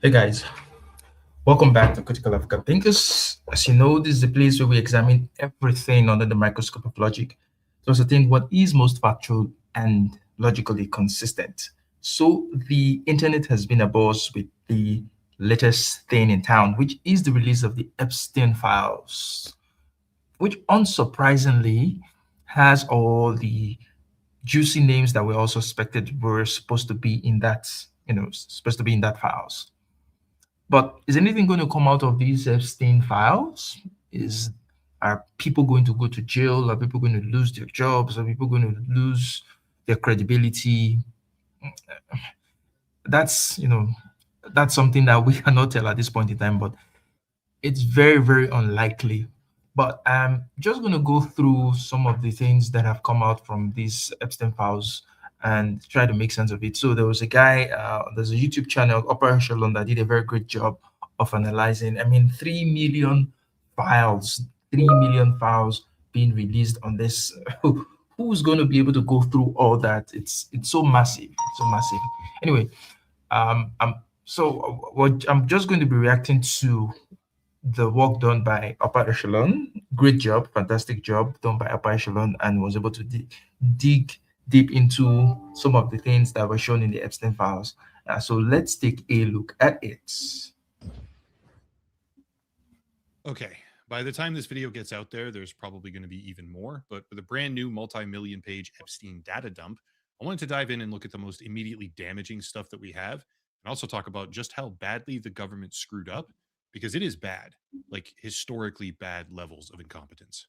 Hey guys, welcome back to Critical African Thinkers. As you know, this is the place where we examine everything under the microscope of logic to ascertain what is most factual and logically consistent. So, the internet has been abuzz with the latest thing in town, which is the release of the Epstein files, which unsurprisingly has all the juicy names that we all suspected were supposed to be in that, supposed to be in that files. But is anything going to come out of these Epstein files? Is Are people going to go to jail? Are people going to lose their jobs? Are people going to lose their credibility? That's that's something that we cannot tell at this point in time. But it's very, very unlikely. But I'm just going to go through some of the things that have come out from these Epstein files and try to make sense of it. So there was a guy, there's a YouTube channel, Upper Echelon, that did a very great job of analyzing. I mean, 3 million files, 3 million files being released on this. Who's going to be able to go through all that? It's so massive. It's so massive. Anyway, I'm just going to be reacting to the work done by Upper Echelon. Great job, fantastic job done by Upper Echelon, and was able to dig deep into some of the things that were shown in the Epstein files. So let's take a look at it. Okay, by the time this video gets out there, there's probably going to be even more. But with a brand new multi million page Epstein data dump, I wanted to dive in and look at the most immediately damaging stuff that we have and also talk about just how badly the government screwed up because it is bad, like historically bad levels of incompetence.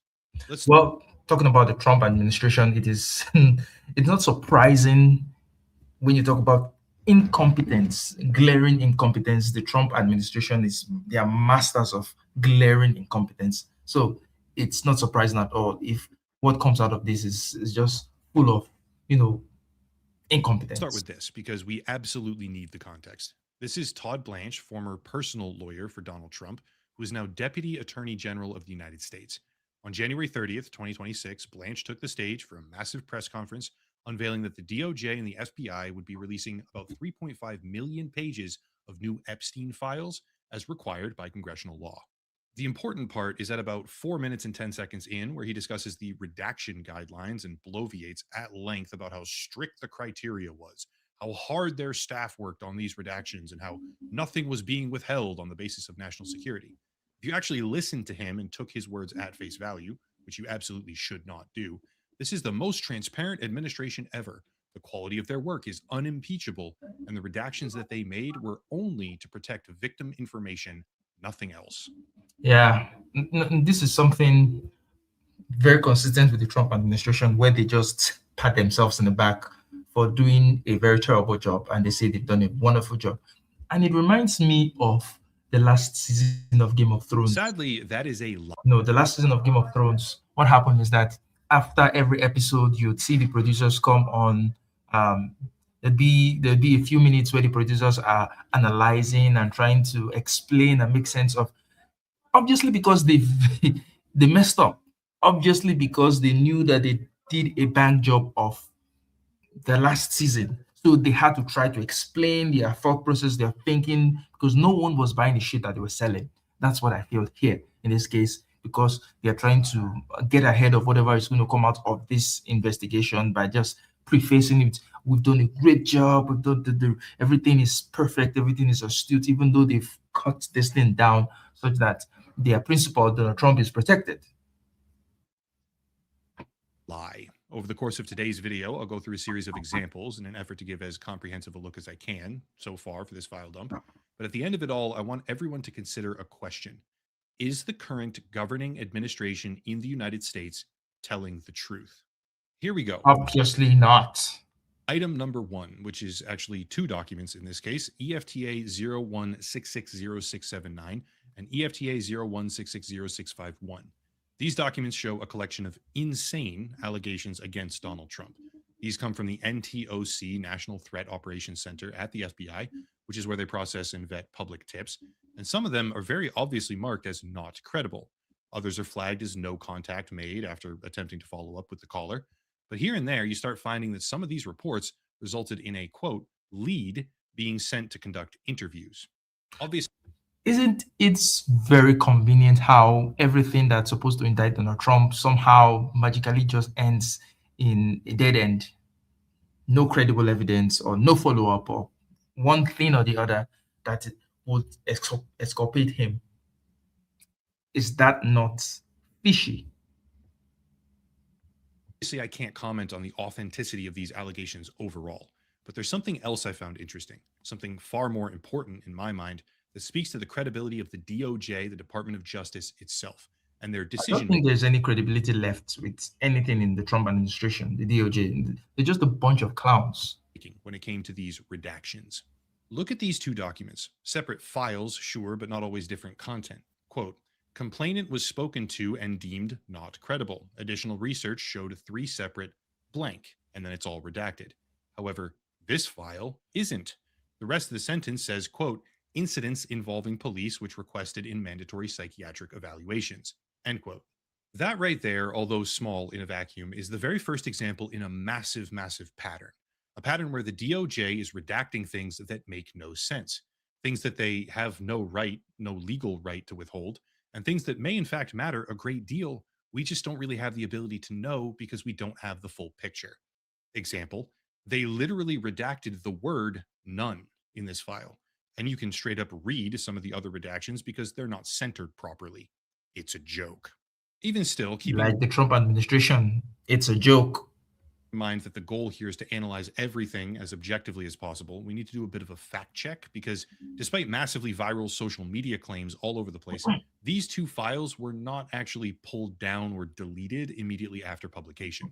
Let's Well, talking about the Trump administration, it is it's not surprising when you talk about incompetence, glaring incompetence. The Trump administration is they are masters of glaring incompetence. So it's not surprising at all if what comes out of this is just full of, you know, start incompetence. with this because we absolutely need the context. This is Todd Blanche, former personal lawyer for Donald Trump, who is now Deputy Attorney General of the United States. On January 30th, 2026, Blanche took the stage for a massive press conference unveiling that the DOJ and the FBI would be releasing about 3.5 million pages of new Epstein files as required by congressional law. The important part is at about 4 minutes and 10 seconds in, where he discusses the redaction guidelines and bloviates at length about how strict the criteria was, how hard their staff worked on these redactions, and how nothing was being withheld on the basis of national security. If you actually listened to him and took his words at face value, which you absolutely should not do, this is the most transparent administration ever. The quality of their work is unimpeachable, and the redactions that they made were only to protect victim information, nothing else. Yeah, this is something very consistent with the Trump administration, where they just pat themselves in the back for doing a very terrible job, and they say they've done a wonderful job. And it reminds me of the last season of Game of Thrones. Sadly, that is a lie. No, the last season of Game of Thrones, what happened is that after every episode, you'd see the producers come on. Um, there'd be a few minutes where the producers are analyzing and trying to explain and make sense of, obviously because they've they messed up, obviously because they knew that they did a bad job of the last season. So they had to try to explain their thought process, their thinking, because no one was buying the shit that they were selling. That's what I feel here in this case, because they're trying to get ahead of whatever is going to come out of this investigation by just prefacing it. We've done a great job. We've done everything is perfect. Everything is astute, even though they've cut this thing down such that their principal, Donald Trump, is protected. Lie. Over the course of today's video, I'll go through a series of examples in an effort to give as comprehensive a look as I can so far for this file dump. But at the end of it all, I want everyone to consider a question. Is the current governing administration in the United States telling the truth? Here we go. Obviously not. Item number one, which is actually two documents in this case, EFTA 01660679 and EFTA 01660651. These documents show a collection of insane allegations against Donald Trump. These come from the NTOC, National Threat Operations Center at the FBI, which is where they process and vet public tips. And some of them are very obviously marked as not credible. Others are flagged as no contact made after attempting to follow up with the caller. But here and there, you start finding that some of these reports resulted in a quote, lead being sent to conduct interviews. Obviously, Isn't it's very convenient how everything that's supposed to indict Donald Trump somehow magically just ends in a dead end? No credible evidence or no follow up or one thing or the other that would exculpate him. Is that not fishy? I can't comment on the authenticity of these allegations overall, but there's something else I found interesting, something far more important in my mind that speaks to the credibility of the DOJ, the Department of Justice itself, and their I don't decision think there's any credibility left with anything in the Trump administration, the DOJ. They're just a bunch of clowns. making when it came to these redactions. Look at these two documents, separate files, sure, but not always different content. Quote, complainant was spoken to and deemed not credible. Additional research showed three separate blank, and then it's all redacted. However, this file isn't. The rest of the sentence says, quote, incidents involving police which requested in mandatory psychiatric evaluations, end quote. That right there, although small in a vacuum, is the very first example in a massive, massive pattern. A pattern where the DOJ is redacting things that make no sense, things that they have no right, no legal right to withhold, and things that may in fact matter a great deal. We just don't really have the ability to know because we don't have the full picture. Example, they literally redacted the word none in this file. And you can straight up read some of the other redactions because they're not centered properly. It's a joke. Even still, keeping in Like the Trump administration, it's a joke. mind that the goal here is to analyze everything as objectively as possible, we need to do a bit of a fact check because despite massively viral social media claims all over the place, these two files were not actually pulled down or deleted immediately after publication.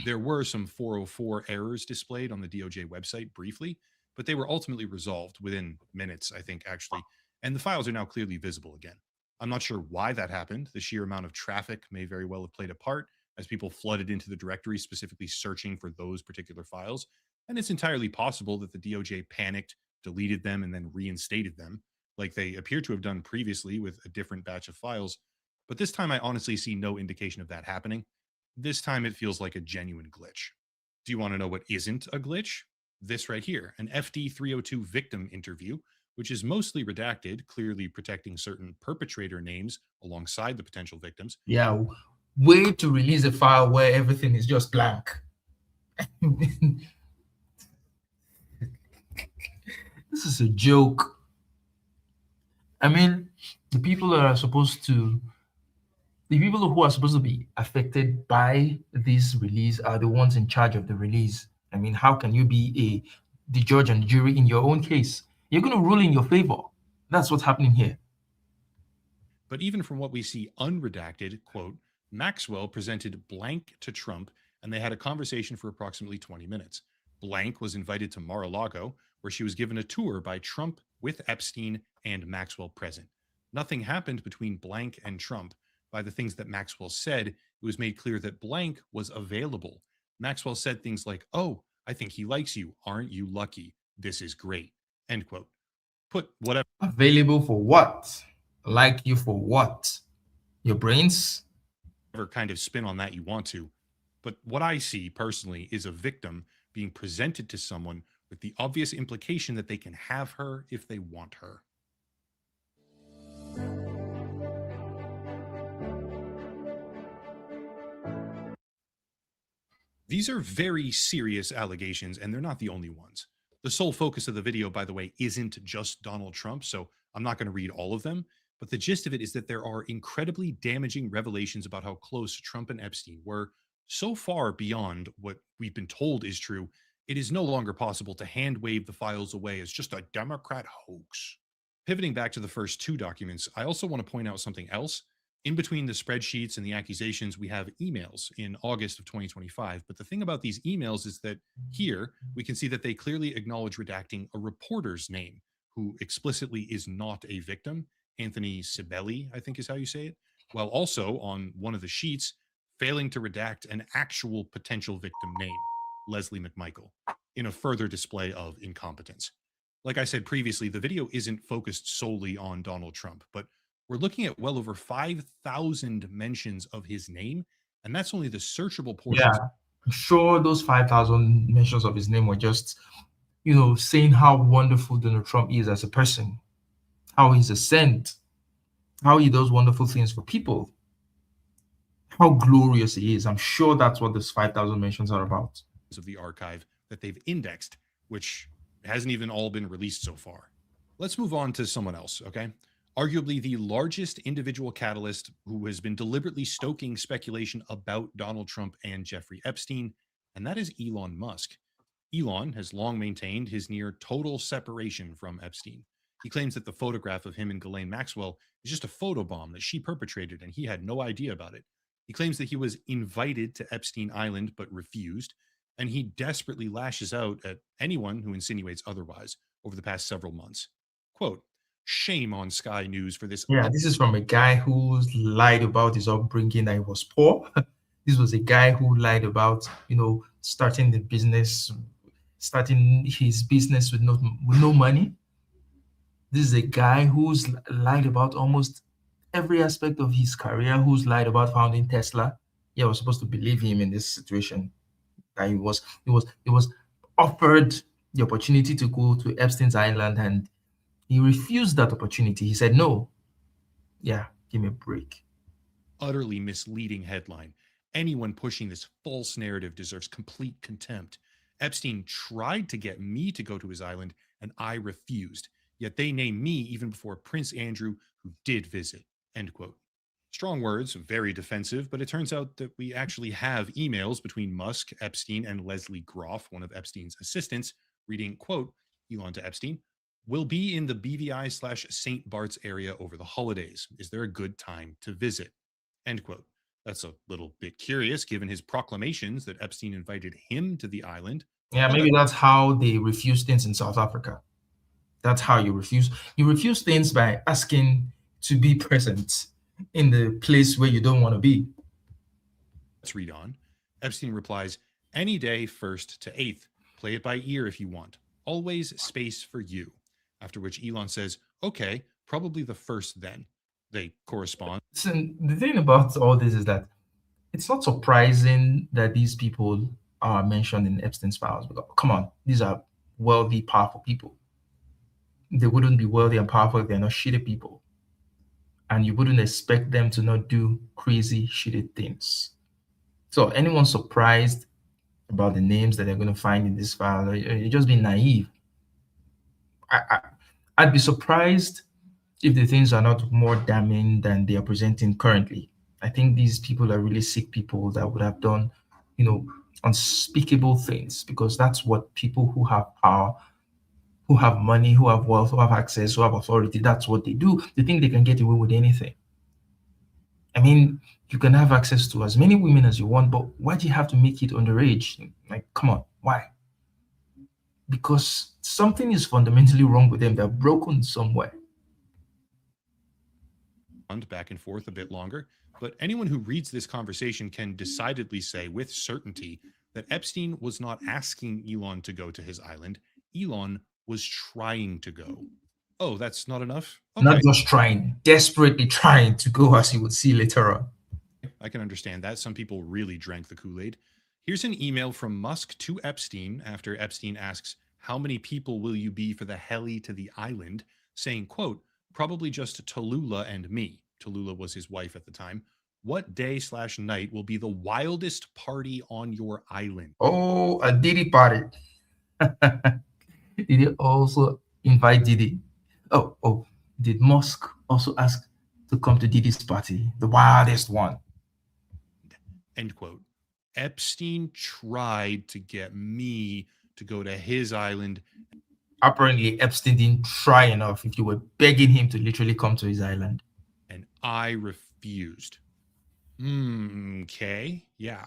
There were some 404 errors displayed on the DOJ website briefly, but they were ultimately resolved within minutes, I think, actually. And the files are now clearly visible again. I'm not sure why that happened. The sheer amount of traffic may very well have played a part as people flooded into the directory specifically searching for those particular files. And it's entirely possible that the DOJ panicked, deleted them, and then reinstated them, like they appear to have done previously with a different batch of files. But this time, I honestly see no indication of that happening. This time, it feels like a genuine glitch. Do you want to know what isn't a glitch? This right here, an FD 302 victim interview, which is mostly redacted, clearly protecting certain perpetrator names alongside the potential victims. Yeah, way to release a file where everything is just blank. This is a joke. I mean, the people that are supposed to, the people who are supposed to be affected by this release are the ones in charge of the release. I mean, how can you be the judge and jury in your own case? You're going to rule in your favor. That's what's happening here. But even from what we see unredacted, quote, Maxwell presented blank to Trump and they had a conversation for approximately 20 minutes. Blank was invited to Mar a Lago, where she was given a tour by Trump with Epstein and Maxwell present. Nothing happened between Blank and Trump. By the things that Maxwell said, it was made clear that Blank was available. Maxwell said things like, oh, I think he likes you. Aren't you lucky? This is great. End quote. Put whatever Available for what? Like you for what? Your brains? kind of spin on that you want to. But what I see personally is a victim being presented to someone with the obvious implication that they can have her if they want her. These are very serious allegations, and they're not the only ones. The sole focus of the video, by the way, isn't just Donald Trump, so I'm not going to read all of them. But the gist of it is that there are incredibly damaging revelations about how close Trump and Epstein were, so far beyond what we've been told is true. It is no longer possible to hand wave the files away as just a Democrat hoax. Pivoting back to the first two documents, I also want to point out something else. In between the spreadsheets and the accusations, we have emails in August of 2025. But the thing about these emails is that here we can see that they clearly acknowledge redacting a reporter's name who explicitly is not a victim. Anthony Sibeli, I think is how you say it. While also on one of the sheets, failing to redact an actual potential victim name, Leslie McMichael, in a further display of incompetence. Like I said previously, the video isn't focused solely on Donald Trump, but we're looking at well over 5,000 mentions of his name, and that's only the searchable portions. Yeah. I'm sure those 5,000 mentions of his name were just, saying how wonderful Donald Trump is as a person. how he's a saint, how he does wonderful things for people, how glorious he is. I'm sure that's what this 5,000 mentions are about. of the archive that they've indexed, which hasn't even all been released so far. Let's move on to someone else, okay? Arguably the largest individual catalyst who has been deliberately stoking speculation about Donald Trump and Jeffrey Epstein, and that is Elon Musk. Elon has long maintained his near total separation from Epstein. He claims that the photograph of him and Ghislaine Maxwell is just a photobomb that she perpetrated and he had no idea about it. He claims that he was invited to Epstein Island but refused, and he desperately lashes out at anyone who insinuates otherwise over the past several months. Quote, shame on Sky News for this. Yeah, this is from a guy who's lied about his upbringing that he was poor. This was a guy who lied about, starting the business, starting his business with no money. This is a guy who's lied about almost every aspect of his career, who's lied about founding Tesla. Yeah, I was supposed to believe him in this situation. That he was offered the opportunity to go to Epstein's Island and he refused that opportunity. He said, no, yeah, give me a break. Utterly misleading headline. Anyone pushing this false narrative deserves complete contempt. Epstein tried to get me to go to his island, and I refused. Yet they named me even before Prince Andrew, who did visit. End quote. Strong words, very defensive, but it turns out that we actually have emails between Musk, Epstein, and Leslie Groff, one of Epstein's assistants, reading, quote, Elon to Epstein, will be in the BVI/St. Bart's area over the holidays. Is there a good time to visit? End quote. That's a little bit curious given his proclamations that Epstein invited him to the island. Yeah, maybe that's how they refuse things in South Africa. That's how you refuse. You refuse things by asking to be present in the place where you don't want to be. Let's read on. Epstein replies, any day, 1st to 8th. Play it by ear if you want. Always space for you. After which Elon says, okay, probably the 1st then. They correspond. So the thing about all this is that it's not surprising that these people are mentioned in Epstein's files. Because, come on, these are wealthy, powerful people. They wouldn't be wealthy and powerful if they're not shitty people. And you wouldn't expect them to not do crazy, shitty things. So anyone surprised about the names that they're going to find in this file, you're just being naive. I'd be surprised if the things are not more damning than they are presenting currently. I think these people are really sick people that would have done, unspeakable things, because that's what people who have power, who have money, who have wealth, who have access, who have authority, that's what they do. They think they can get away with anything. I mean, you can have access to as many women as you want, but why do you have to make it underage? Like, come on, why? Because something is fundamentally wrong with them. They're broken somewhere. Back and forth a bit longer, but anyone who reads this conversation can decidedly say with certainty that Epstein was not asking Elon to go to his island. Elon was trying to go. Oh, that's not enough? Okay. Not just trying, desperately trying to go, as you would see later on. I can understand that. Some people really drank the Kool-Aid. Here's an email from Musk to Epstein after Epstein asks, how many people will you be for the heli to the island? Saying, quote, probably just Tallulah and me. Tallulah was his wife at the time. What day/night will be the wildest party on your island? Oh, a Diddy party. Did he also invite Diddy? Oh, did Musk also ask to come to Diddy's party, the wildest one? End quote. Epstein tried to get me to go to his island. Apparently, Epstein didn't try enough if you were begging him to literally come to his island. And I refused. Okay, yeah.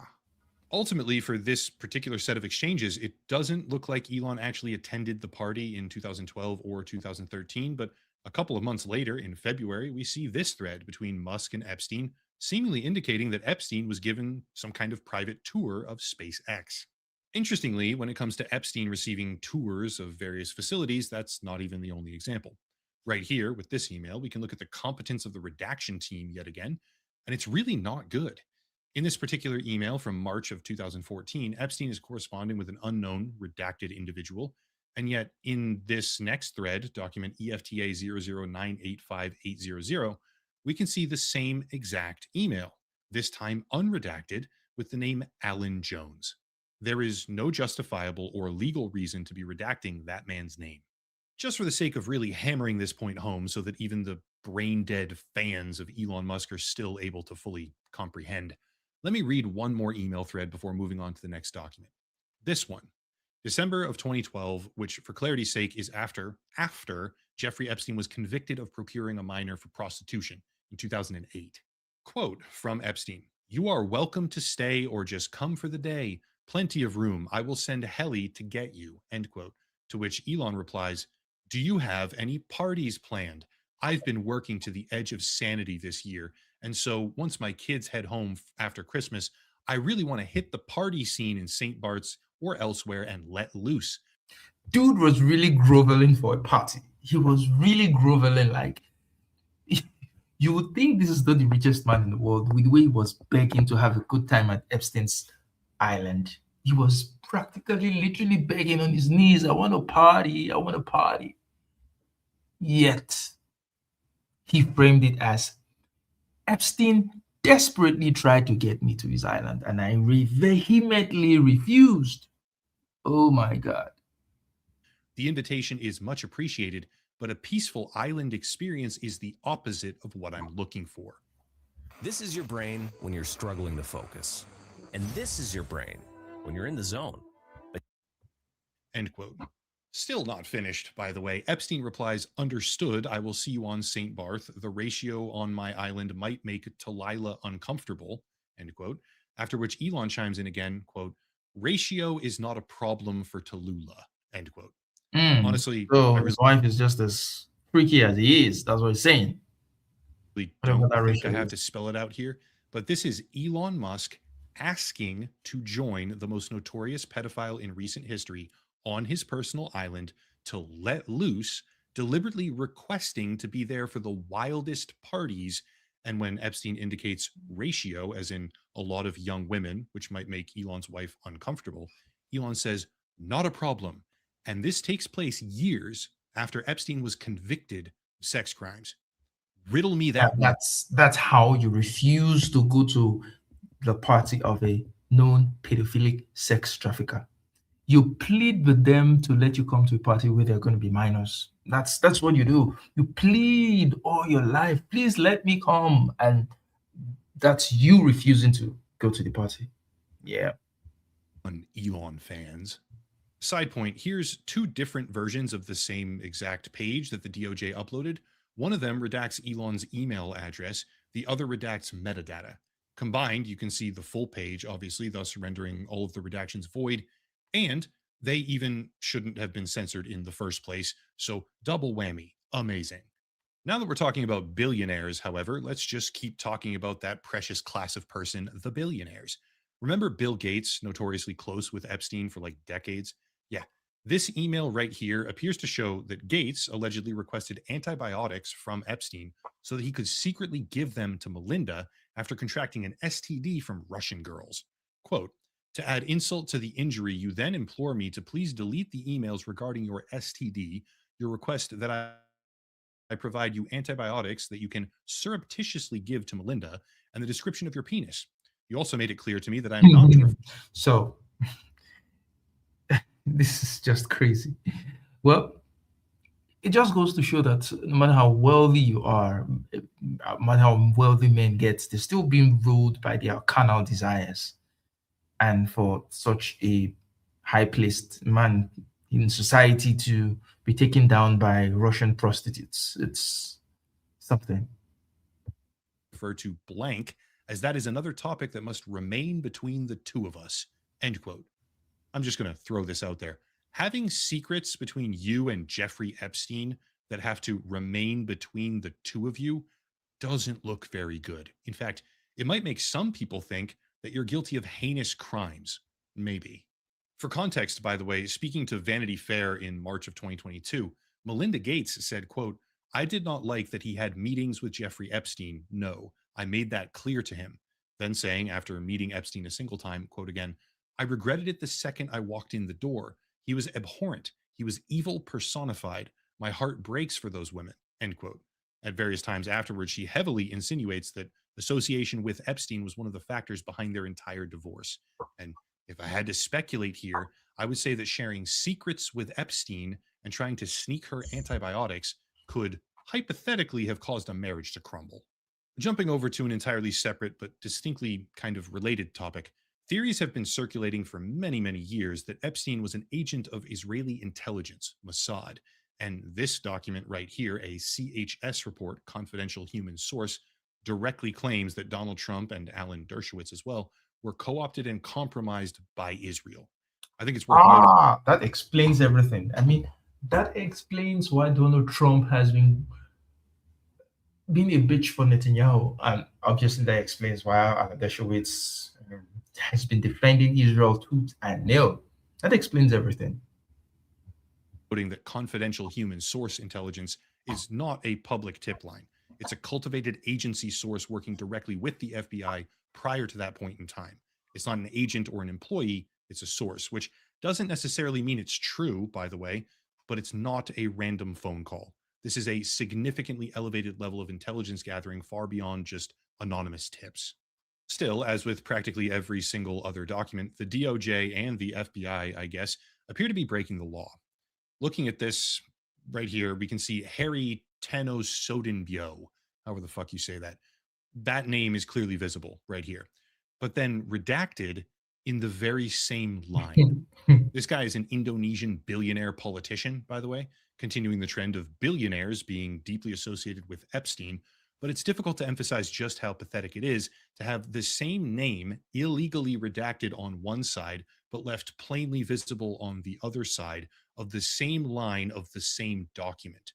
Ultimately, for this particular set of exchanges, it doesn't look like Elon actually attended the party in 2012 or 2013, but a couple of months later, in February, we see this thread between Musk and Epstein, seemingly indicating that Epstein was given some kind of private tour of SpaceX. Interestingly, when it comes to Epstein receiving tours of various facilities, that's not even the only example. Right here, with this email, we can look at the competence of the redaction team yet again, and it's really not good. In this particular email from March of 2014, Epstein is corresponding with an unknown redacted individual, And yet, in this next thread, document EFTA 00985800, we can see the same exact email, this time unredacted, with the name Alan Jones. There is no justifiable or legal reason to be redacting that man's name. Just for the sake of really hammering this point home so that even the brain dead fans of Elon Musk are still able to fully comprehend, let me read one more email thread before moving on to the next document. This one, December of 2012, which for clarity's sake is after Jeffrey Epstein was convicted of procuring a minor for prostitution in 2008. Quote from Epstein: "You are welcome to stay or just come for the day. Plenty of room. I will send heli to get you." End quote. To which Elon replies, "Do you have any parties planned? I've been working to the edge of sanity this year. And so once my kids head home after Christmas, I really want to hit the party scene in St. Bart's or elsewhere and let loose." Dude was really groveling for a party. He was really groveling. Like, you would think this is not the richest man in the world with the way he was begging to have a good time at Epstein's island. He was practically, literally begging on his knees, I want to party, I want to party. Yet, he framed it as Epstein desperately tried to get me to his island, and I vehemently refused. Oh my God. The invitation is much appreciated, but a peaceful island experience is the opposite of what I'm looking for. This is your brain when you're struggling to focus. And this is your brain when you're in the zone. End quote. Still not finished, by the way. Epstein replies, "Understood. I will see you on St. Barth. The ratio on my island might make Talila uncomfortable." End quote. After which Elon chimes in again, quote, "Ratio is not a problem for Tallulah." End quote. Honestly, so I his wife is just as freaky as he is. That's what he's saying. really Whatever don't that think I ratio have is. to spell it out here, but this is Elon Musk asking to join the most notorious pedophile in recent history on his personal island to let loose, deliberately requesting to be there for the wildest parties. And when Epstein indicates ratio, as in a lot of young women, which might make Elon's wife uncomfortable, Elon says, "Not a problem." And this takes place years after Epstein was convicted of sex crimes. Riddle me Yeah, that one. that's how you refuse to go to the party of a known pedophilic sex trafficker. You plead with them to let you come to a party where they're going to be minors. That's what you do. You plead all your life, please let me come, and that's you refusing to go to the party. Yeah. On Elon fans. Side point, here's two different versions of the same exact page that the DOJ uploaded. One of them redacts Elon's email address, the other redacts metadata. Combined, you can see the full page, obviously, thus rendering all of the redactions void. And they even shouldn't have been censored in the first place. So, double whammy. Amazing. Now that we're talking about billionaires, however, let's just keep talking about that precious class of person, the billionaires. Remember Bill Gates, notoriously close with Epstein for like decades? Yeah. This email right here appears to show that Gates allegedly requested antibiotics from Epstein so that he could secretly give them to Melinda after contracting an STD from Russian girls. Quote, "To add insult to the injury, you then implore me to please delete the emails regarding your STD. Your request that I provide you antibiotics that you can surreptitiously give to Melinda and the description of your penis. You also made it clear to me that I'm not to So this is just crazy. Well, it just goes to show that no matter how wealthy you are, no matter how wealthy men get, they're still being ruled by their carnal desires. And for such a high placed man in society to be taken down by Russian prostitutes, it's something. refer to blank, as that is another topic that must remain between the two of us." End quote. I'm just going to throw this out there. Having secrets between you and Jeffrey Epstein that have to remain between the two of you doesn't look very good. In fact, it might make some people think that you're guilty of heinous crimes. Maybe. For context, by the way, speaking to Vanity Fair in March of 2022, Melinda Gates said, quote, "I did not like that he had meetings with Jeffrey Epstein. No, I made that clear to him." Then saying, after meeting Epstein a single time, quote again, "I regretted it the second I walked in the door. He was abhorrent. He was evil personified. My heart breaks for those women, end quote. At various times afterwards, she heavily insinuates that association with Epstein was one of the factors behind their entire divorce. And if I had to speculate here, I would say that sharing secrets with Epstein and trying to sneak her antibiotics could hypothetically have caused a marriage to crumble. Jumping over to an entirely separate but distinctly kind of related topic, theories have been circulating for many, many years that Epstein was an agent of Israeli intelligence, Mossad. And this document right here, a CHS report, confidential human source, directly claims that Donald Trump and Alan Dershowitz as well were co opted and compromised by Israel. I think it's worth noting. That explains everything. I mean, that explains why Donald Trump has been being a bitch for Netanyahu, and obviously that explains why Alan Dershowitz has been defending Israel tooth and nail. That explains everything. Noting that confidential human source intelligence is not a public tip line. It's a cultivated agency source working directly with the FBI prior to that point in time. It's not an agent or an employee, it's a source, which doesn't necessarily mean it's true, by the way, but it's not a random phone call. This is a significantly elevated level of intelligence gathering far beyond just anonymous tips. Still, as with practically every single other document, the DOJ and the FBI, I guess, appear to be breaking the law. Looking at this right here, we can see Harry Tenosodenbio, however the fuck you say that. That name is clearly visible right here, but then redacted in the very same line. This guy is an Indonesian billionaire politician, by the way, continuing the trend of billionaires being deeply associated with Epstein. But it's difficult to emphasize just how pathetic it is to have the same name illegally redacted on one side, but left plainly visible on the other side of the same line of the same document.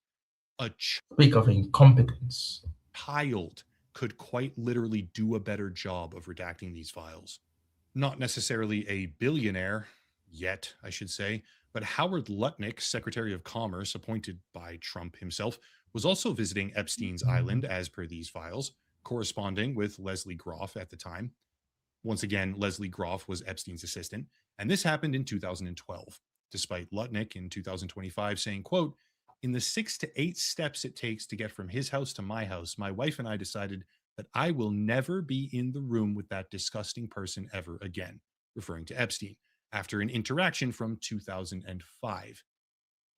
A Speak of incompetence. child could quite literally do a better job of redacting these files. Not necessarily a billionaire yet, I should say, but Howard Lutnick, Secretary of Commerce appointed by Trump himself, was also visiting Epstein's island as per these files, corresponding with Leslie Groff at the time. Once again, Leslie Groff was Epstein's assistant, and this happened in 2012, despite Lutnick in 2025 saying, quote, "In the 6 to 8 steps it takes to get from his house to my house, my wife and I decided that I will never be in the room with that disgusting person ever again," referring to Epstein, after an interaction from 2005.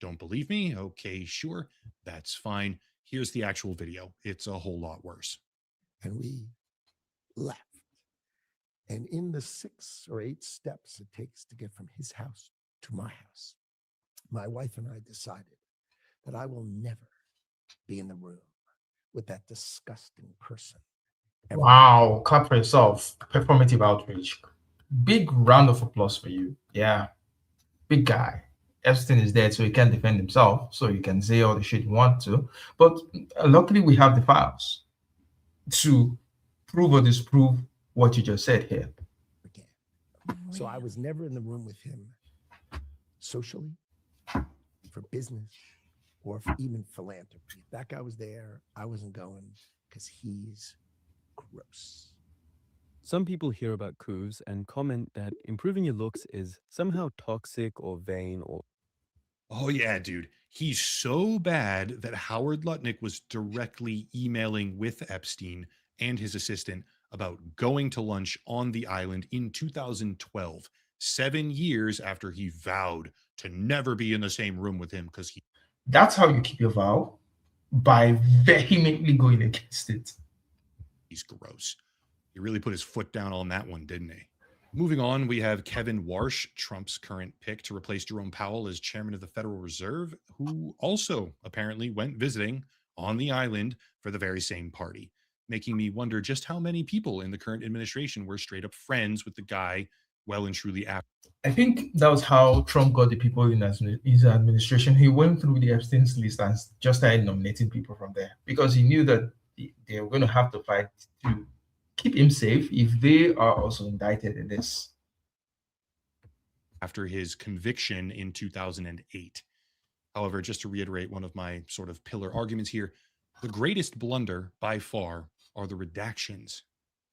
Don't believe me? Okay, sure. That's fine. Here's the actual video. It's a whole lot worse. And we left. And in the 6 or 8 steps it takes to get from his house to my house, my wife and I decided that I will never be in the room with that disgusting person. Wow, clap for yourself. Performative outrage. Big round of applause for you. Yeah, big guy. Epstein is dead, so he can't defend himself, so you can say all the shit you want to. But luckily, we have the files to prove or disprove what you just said here. Again. So I was never in the room with him socially, for business, or for even philanthropy. If that guy was there, I wasn't going because he's gross. Some people hear about coups and comment that improving your looks is somehow toxic or vain or. Oh, yeah, dude. He's so bad that Howard Lutnick was directly emailing with Epstein and his assistant about going to lunch on the island in 2012, 7 years after he vowed to never be in the same room with him because That's how you keep your vow, by vehemently going against it. he's gross. He really put his foot down on that one, didn't he? Moving on, we have Kevin Warsh, Trump's current pick to replace Jerome Powell as chairman of the Federal Reserve, who also apparently went visiting on the island for the very same party, making me wonder just how many people in the current administration were straight up friends with the guy well and truly after. I think that was how Trump got the people in his administration. He went through the Epstein's list and just started nominating people from there because he knew that they were going to have to fight to keep him safe if they are also indicted in this. After his conviction in 2008. However, just to reiterate one of my sort of pillar arguments here, the greatest blunder by far are the redactions.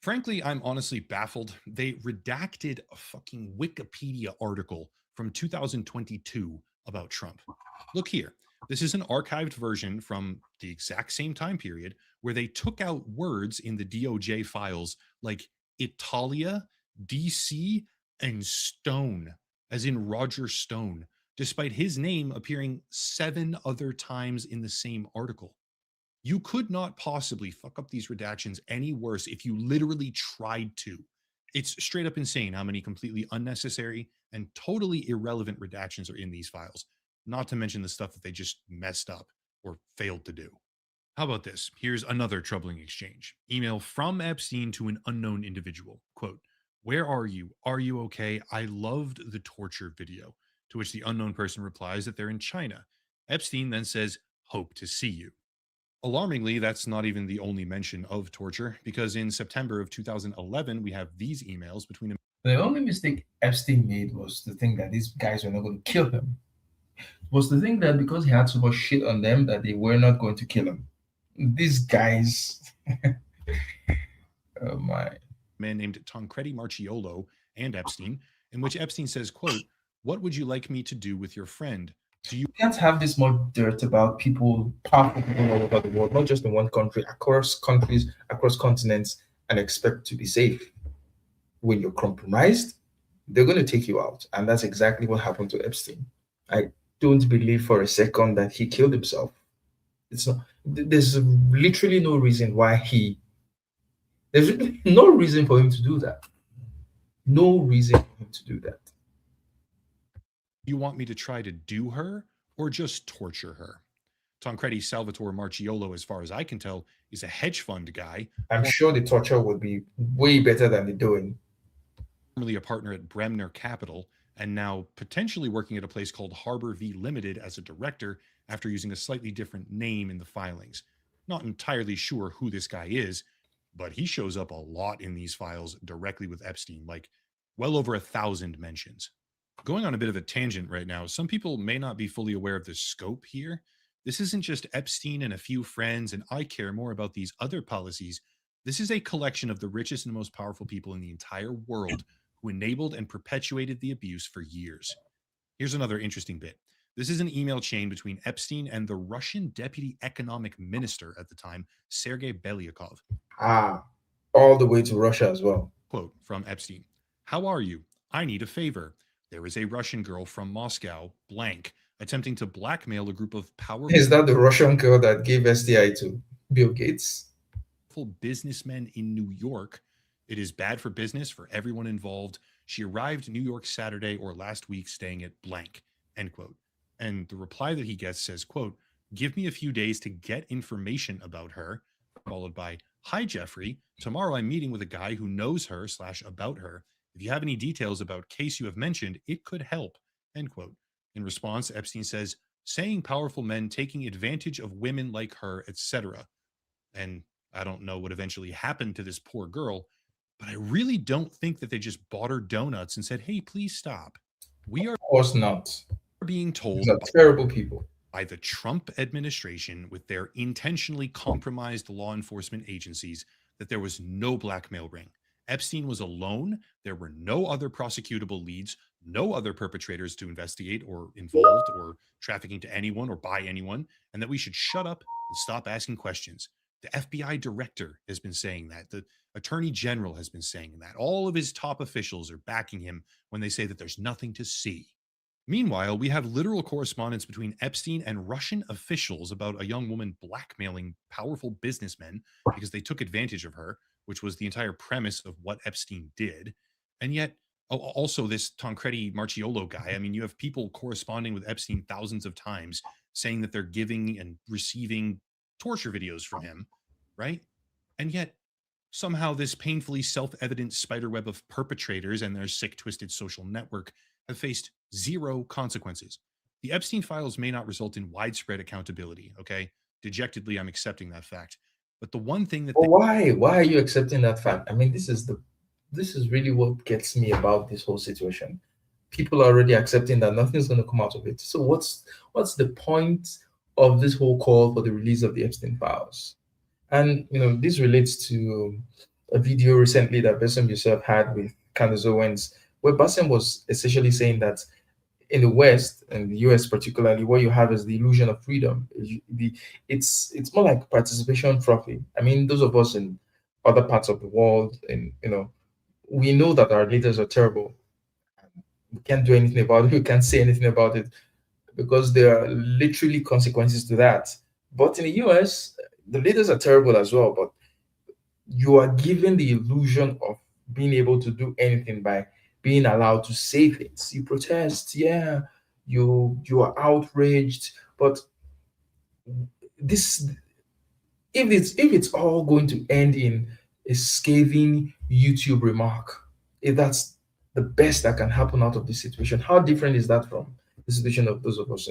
Frankly, I'm honestly baffled. They redacted a fucking Wikipedia article from 2022 about Trump. Look here. This is an archived version from the exact same time period where they took out words in the DOJ files like Italia, DC, and Stone, as in Roger Stone, despite his name appearing 7 other times in the same article. You could not possibly fuck up these redactions any worse if you literally tried to. It's straight up insane how many completely unnecessary and totally irrelevant redactions are in these files, not to mention the stuff that they just messed up or failed to do. How about this? Here's another troubling exchange. Email from Epstein to an unknown individual. Quote, "Where are you? Are you okay? I loved the torture video." To which the unknown person replies that they're in China. Epstein then says, "Hope to see you." Alarmingly, that's not even the only mention of torture, because in September of 2011, we have these emails between The only mistake Epstein made was to think that these guys were not going to kill him. Was to think that because he had so much shit on them that they were not going to kill him. These guys, oh my. man named Tancredi Marchiolo and Epstein, in which Epstein says, quote, "What would you like me to do with your friend? Do you You can't have this much dirt about people, powerful people all over the world, not just in one country, across countries, across continents, and expect to be safe. When you're compromised, they're going to take you out. And that's exactly what happened to Epstein. I don't believe for a second that he killed himself. It's not, there's literally no reason why there's really no reason for him to do that. No reason for him to do that. want me to try to do her or just torture her?" Tancredi Salvatore Marchiolo, as far as I can tell, is a hedge fund guy, I'm sure the torture would be way better than the doing. formerly a partner at Bremner Capital, and now potentially working at a place called Harbor V Limited as a director after using a slightly different name in the filings. Not entirely sure who this guy is, but he shows up a lot in these files directly with Epstein, like well over 1,000 mentions. Going on a bit of a tangent right now, some people may not be fully aware of the scope here. This isn't just Epstein and a few friends, and I care more about these other policies. This is a collection of the richest and most powerful people in the entire world who enabled and perpetuated the abuse for years. Here's another interesting bit. This is an email chain between Epstein and the Russian deputy economic minister at the time, Sergei Belyakov. Ah, all the way to Russia as well. Quote from Epstein: "How are you? I need a favor. There is a Russian girl from Moscow, blank, attempting to blackmail a group of powerful Is that the Russian girl that gave STI to Bill Gates? businessmen in New York. It is bad for business for everyone involved. She arrived in New York Saturday or last week staying at blank," end quote. And the reply that he gets says, quote, "Give me a few days to get information about her," followed by, "Hi, Jeffrey. Tomorrow I'm meeting with a guy who knows her / about her. If you have any details about case you have mentioned, it could help," end quote. In response, Epstein says, "Saying powerful men taking advantage of women like her, etc." And I don't know what eventually happened to this poor girl, but I really don't think that they just bought her donuts and said, "Hey, please stop." We are Of course not. being told These are terrible people. by the Trump administration with their intentionally compromised law enforcement agencies that there was no blackmail ring. Epstein was alone. There were no other prosecutable leads, no other perpetrators to investigate or involved or trafficking to anyone or by anyone, and that we should shut up and stop asking questions. The FBI director has been saying that. The attorney general has been saying that. All of his top officials are backing him when they say that there's nothing to see. Meanwhile, we have literal correspondence between Epstein and Russian officials about a young woman blackmailing powerful businessmen because they took advantage of her, which was the entire premise of what Epstein did. And yet, also this Tancredi Marchiolo guy, I mean, you have people corresponding with Epstein thousands of times saying that they're giving and receiving torture videos from him, right? And yet, somehow this painfully self-evident spiderweb of perpetrators and their sick, twisted social network have faced zero consequences. The Epstein files may not result in widespread accountability, okay? Dejectedly, I'm accepting that fact. But the one thing that But why? Why are you accepting that fact? I mean, this is really what gets me about this whole situation. People are already accepting that nothing's going to come out of it. So what's the point of this whole call for the release of the Epstein files? And this relates to a video recently that Bassem yourself had with Candace Owens, where Bassem was essentially saying that in the West and the US particularly, what you have is the illusion of freedom. It's more like participation trophy. I mean, those of us in other parts of the world, and we know that our leaders are terrible. We can't do anything about it. We can't say anything about it because there are literally consequences to that. But in the US, the leaders are terrible as well. But you are given the illusion of being able to do anything by being allowed to say things. You protest, yeah, you are outraged, but this if it's all going to end in a scathing YouTube remark, if that's the best that can happen out of this situation, how different is that from the situation of those of us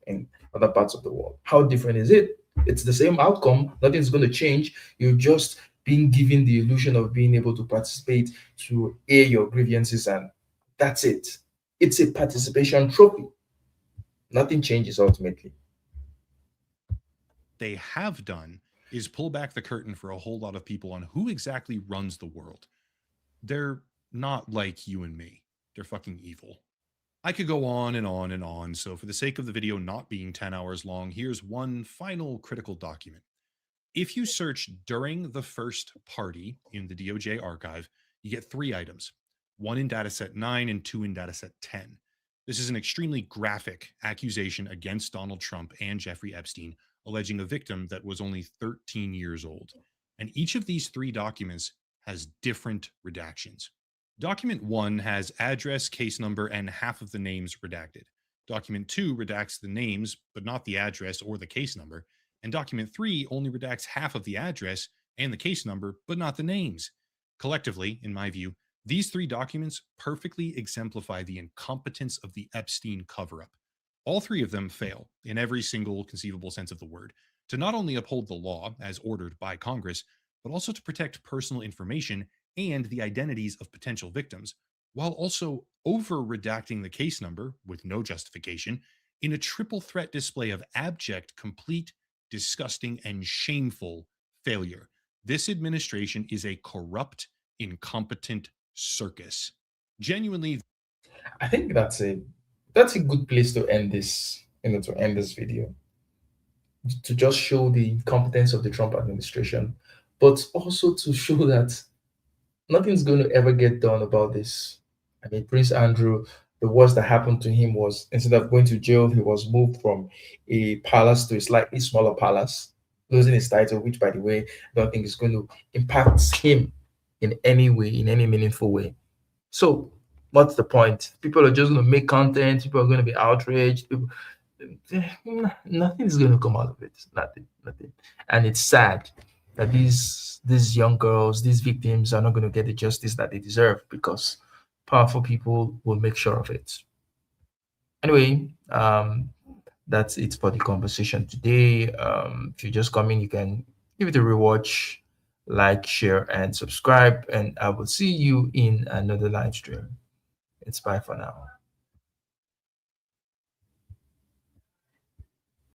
in other parts of the world? How different is it? It's the same outcome. Nothing's going to change. You're just being given the illusion of being able to participate, to air your grievances, and that's it. It's a participation trophy. Nothing changes ultimately. They have done is pull back the curtain for a whole lot of people on who exactly runs the world. They're not like you and me. They're fucking evil. I could go on and on and on. So, for the sake of the video not being 10 hours long, here's one final critical document. If you search during the first party in the DOJ archive, you get three items, one in dataset 9 and two in dataset 10. This is an extremely graphic accusation against Donald Trump and Jeffrey Epstein, alleging a victim that was only 13 years old. And each of these three documents has different redactions. Document 1 has address, case number, and half of the names redacted. Document 2 redacts the names, but not the address or the case number. And document 3 only redacts half of the address and the case number, but not the names. Collectively, in my view, these three documents perfectly exemplify the incompetence of the Epstein cover up. All three of them fail, in every single conceivable sense of the word, to not only uphold the law as ordered by Congress, but also to protect personal information and the identities of potential victims, while also over redacting the case number with no justification in a triple threat display of abject, complete, disgusting, and shameful failure. This administration is a corrupt, incompetent circus. Genuinely, I think that's a good place to end this, to end this video, to just show the incompetence of the Trump administration, but also to show that nothing's going to ever get done about this. I mean, Prince Andrew, the worst that happened to him was instead of going to jail, he was moved from a palace to a slightly smaller palace, losing his title, which, by the way, I don't think is going to impact him in any way, in any meaningful way. So, what's the point? People are just going to make content, people are going to be outraged. Nothing is going to come out of it. Nothing, nothing. And it's sad that these young girls, these victims, are not going to get the justice that they deserve because powerful people will make sure of it. Anyway, that's it for the conversation today. If you just come in, you can give it a rewatch, like, share, and subscribe. And I will see you in another live stream. It's bye for now.